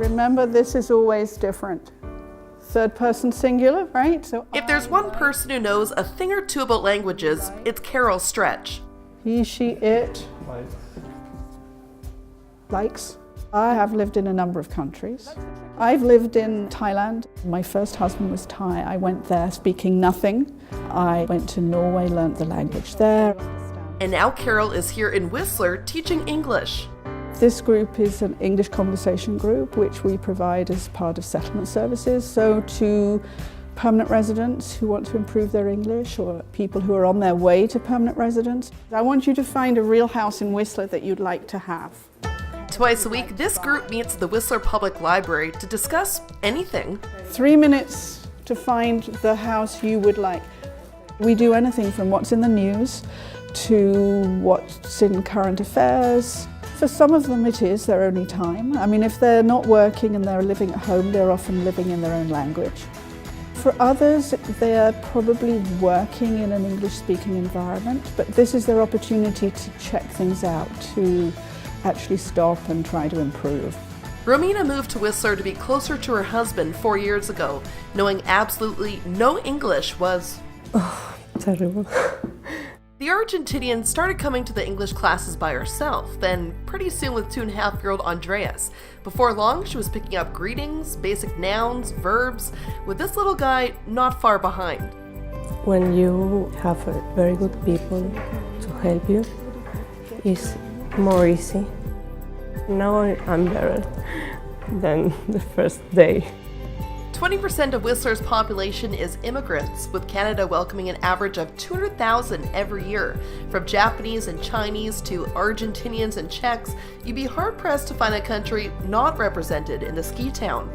Remember, this is always different. Third person singular, right? So If there's one person who knows a thing or two about languages, it's Carol Stretch. he, she, it, likes. I have lived in a number of countries. I've lived in Thailand. My first husband was Thai. I went there speaking nothing. I went to Norway, learnt the language there. And now Carol is here in Whistler teaching English. This group is an English conversation group which we provide as part of settlement services. So to permanent residents who want to improve their English or people who are on their way to permanent residence. I want you to find a real house in Whistler that you'd like to have. Twice a week, this group meets at the Whistler Public Library to discuss anything. 3 minutes to find the house you would like. We do anything from what's in the news to what's in current affairs. For some of them it is their only time. I mean, if they're not working and they're living at home, they're often living in their own language. For others, they're probably working in an English-speaking environment, but this is their opportunity to check things out, to actually stop and try to improve. Romina moved to Whistler to be closer to her husband 4 years ago, knowing absolutely no English was terrible. The Argentinian started coming to the English classes by herself, then pretty soon with 2.5-year-old Andreas. Before long, she was picking up greetings, basic nouns, verbs, with this little guy not far behind. When you have very good people to help you, it's more easy. Now I'm better than the first day. 20% of Whistler's population is immigrants, with Canada welcoming an average of 200,000 every year. From Japanese and Chinese to Argentinians and Czechs, you'd be hard-pressed to find a country not represented in the ski town.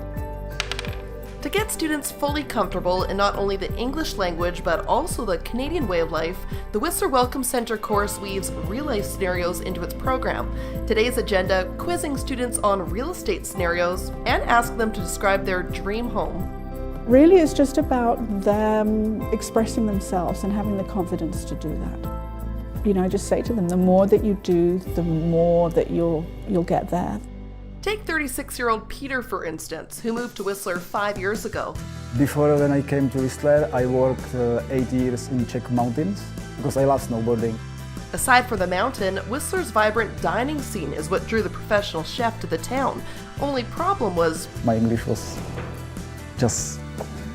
To get students fully comfortable in not only the English language but also the Canadian way of life, the Whistler Welcome Centre course weaves real-life scenarios into its program. Today's agenda, quizzing students on real estate scenarios and ask them to describe their dream home. Really, it's just about them expressing themselves and having the confidence to do that. You know, I just say to them, the more that you do, the more that you'll get there. Take 36-year-old Peter, for instance, who moved to Whistler 5 years ago. Before when I came to Whistler, I worked 8 years in Czech mountains because I love snowboarding. Aside from the mountain, Whistler's vibrant dining scene is what drew the professional chef to the town. Only problem was My English was just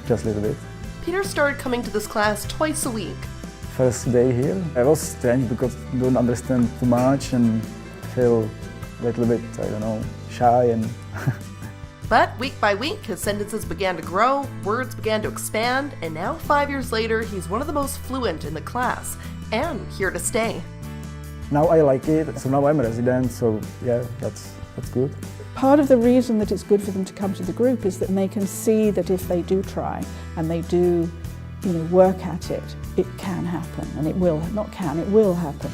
a little bit. Peter started coming to this class twice a week. First day here, I was strange because I don't understand too much and feel a little bit, I don't know, shy and But week by week, his sentences began to grow, words began to expand, and now 5 years later, he's one of the most fluent in the class, and here to stay. now I like it. So now I'm a resident, so yeah, that's good. Part of the reason that it's good for them to come to the group is that they can see that if they do try and they do, work at it, it can happen, and it will, not can, it will happen.